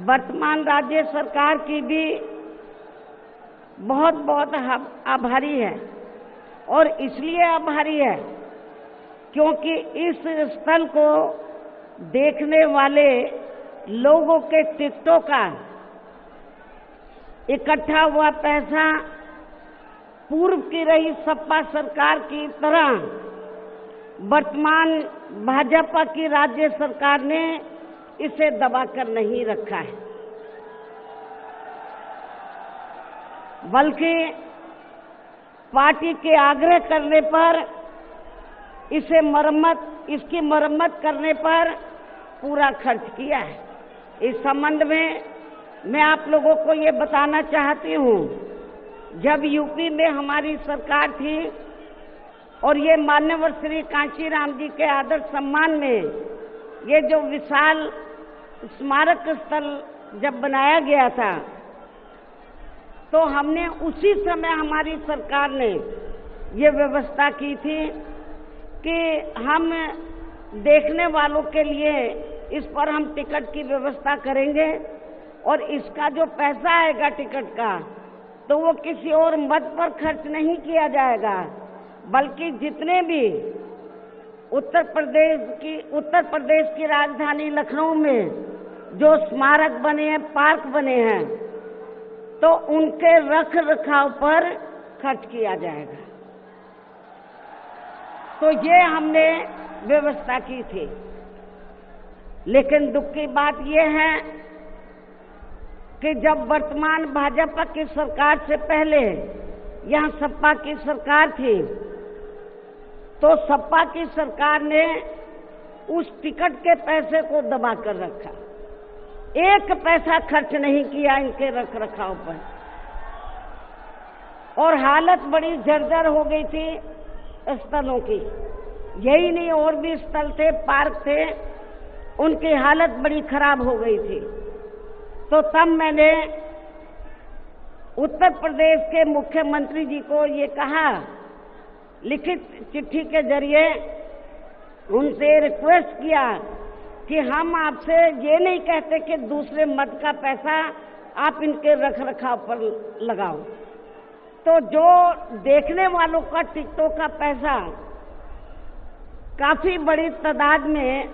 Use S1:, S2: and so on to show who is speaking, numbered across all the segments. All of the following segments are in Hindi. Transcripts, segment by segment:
S1: वर्तमान राज्य सरकार की भी बहुत बहुत आभारी है। और इसलिए आभारी है क्योंकि इस स्थल को देखने वाले लोगों के टिकटों का इकट्ठा हुआ पैसा पूर्व की रही सपा सरकार की तरह वर्तमान भाजपा की राज्य सरकार ने इसे दबाकर नहीं रखा है, बल्कि पार्टी के आग्रह करने पर इसकी मरम्मत करने पर पूरा खर्च किया है। इस संबंध में मैं आप लोगों को ये बताना चाहती हूँ, जब यूपी में हमारी सरकार थी और ये माननीय श्री कांशीराम जी के आदर सम्मान में ये जो विशाल स्मारक स्थल जब बनाया गया था, तो हमने उसी समय हमारी सरकार ने ये व्यवस्था की थी कि हम देखने वालों के लिए इस पर हम टिकट की व्यवस्था करेंगे और इसका जो पैसा आएगा टिकट का, तो वो किसी और मद पर खर्च नहीं किया जाएगा, बल्कि जितने भी उत्तर प्रदेश की राजधानी लखनऊ में जो स्मारक बने हैं, पार्क बने हैं, तो उनके रख रखाव पर खर्च किया जाएगा। तो ये हमने व्यवस्था की थी। लेकिन दुख की बात यह है कि जब वर्तमान भाजपा की सरकार से पहले यहाँ सपा की सरकार थी, तो सपा की सरकार ने उस टिकट के पैसे को दबा कर रखा, एक पैसा खर्च नहीं किया इनके रख रखाव पर, और हालत बड़ी जर्जर हो गई थी स्थलों की। यही नहीं, और भी स्थल थे, पार्क थे, उनकी हालत बड़ी खराब हो गई थी। तो तब मैंने उत्तर प्रदेश के मुख्यमंत्री जी को ये कहा, लिखित चिट्ठी के जरिए उनसे रिक्वेस्ट किया कि हम आपसे ये नहीं कहते कि दूसरे मद का पैसा आप इनके रख रखाव पर लगाओ, तो जो देखने वालों का टिकटों का पैसा काफी बड़ी तादाद में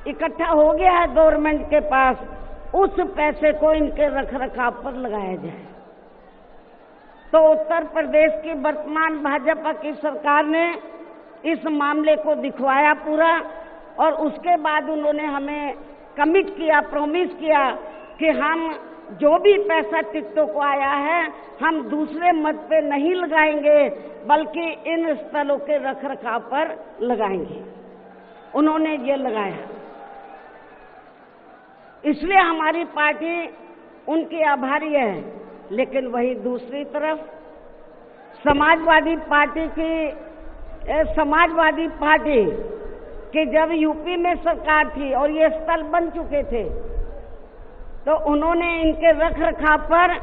S1: इकट्ठा हो गया है गवर्नमेंट के पास, उस पैसे को इनके रख रखाव पर लगाया जाए। तो उत्तर प्रदेश की वर्तमान भाजपा की सरकार ने इस मामले को दिखवाया पूरा, और उसके बाद उन्होंने हमें कमिट किया, प्रॉमिस किया कि हम जो भी पैसा टिकटों को आया है हम दूसरे मद पे नहीं लगाएंगे, बल्कि इन स्थलों के रख रखाव पर लगाएंगे। उन्होंने ये लगाया, इसलिए हमारी पार्टी उनकी आभारी है। लेकिन वही दूसरी तरफ समाजवादी पार्टी कि जब यूपी में सरकार थी और ये स्थल बन चुके थे, तो उन्होंने इनके रख रखाव पर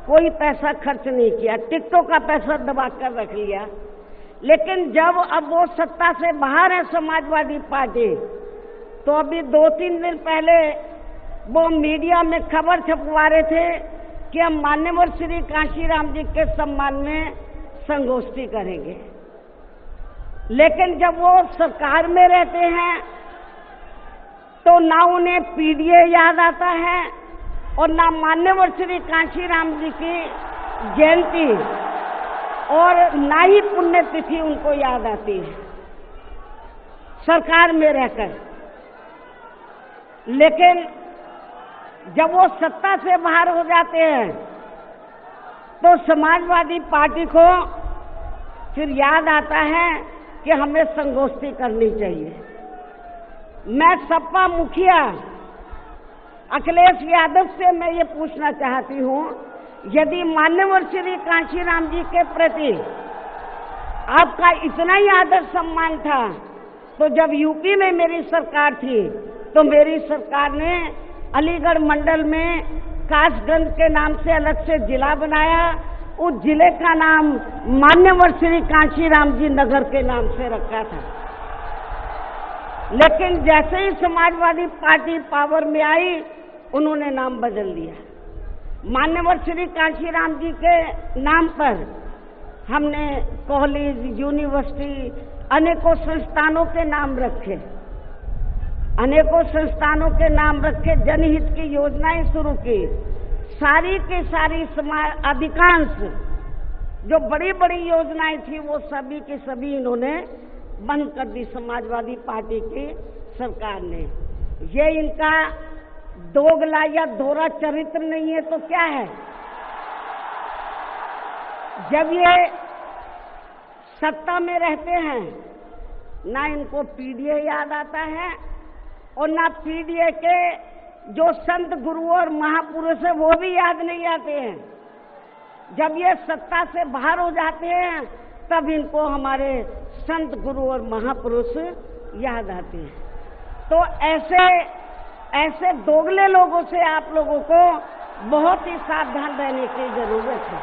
S1: कोई पैसा खर्च नहीं किया, टिकटों का पैसा दबा कर रख लिया। लेकिन जब अब वो सत्ता से बाहर है समाजवादी पार्टी, तो अभी 2-3 दिन पहले वो मीडिया में खबर छपवा रहे थे कि हम माननीय श्री कांशीराम जी के सम्मान में संगोष्ठी करेंगे। लेकिन जब वो सरकार में रहते हैं तो ना उन्हें पीडीए याद आता है और ना माननीय श्री कांशीराम जी की जयंती और ना ही पुण्यतिथि उनको याद आती है सरकार में रहकर। लेकिन जब वो सत्ता से बाहर हो जाते हैं तो समाजवादी पार्टी को फिर याद आता है कि हमें संगोष्ठी करनी चाहिए। मैं सपा मुखिया अखिलेश यादव से मैं ये पूछना चाहती हूँ, यदि माननीय श्री कांशीराम जी के प्रति आपका इतना ही आदर सम्मान था, तो जब यूपी में मेरी सरकार थी तो मेरी सरकार ने अलीगढ़ मंडल में कासगंज के नाम से अलग से जिला बनाया, उस जिले का नाम माननीय श्री कांशीराम जी नगर के नाम से रखा था। लेकिन जैसे ही समाजवादी पार्टी पावर में आई उन्होंने नाम बदल दिया। मान्यवर श्री कांशीराम जी के नाम पर हमने कॉलेज, यूनिवर्सिटी, अनेकों संस्थानों के नाम रखे, अनेकों संस्थानों के नाम रखे, जनहित की योजनाएं शुरू की। सारी की सारी अधिकांश जो बड़ी बड़ी योजनाएं थी वो सभी की सभी इन्होंने बंद कर दी समाजवादी पार्टी की सरकार ने। ये इनका दोगला या दोहरा चरित्र नहीं है तो क्या है? जब ये सत्ता में रहते हैं ना इनको पीडीए याद आता है और ना पीडीए के जो संत गुरु और महापुरुष है वो भी याद नहीं आते हैं। जब ये सत्ता से बाहर हो जाते हैं तब इनको हमारे संत गुरु और महापुरुष याद आते हैं। तो ऐसे दोगले लोगों से आप लोगों को बहुत ही सावधान रहने की जरूरत है।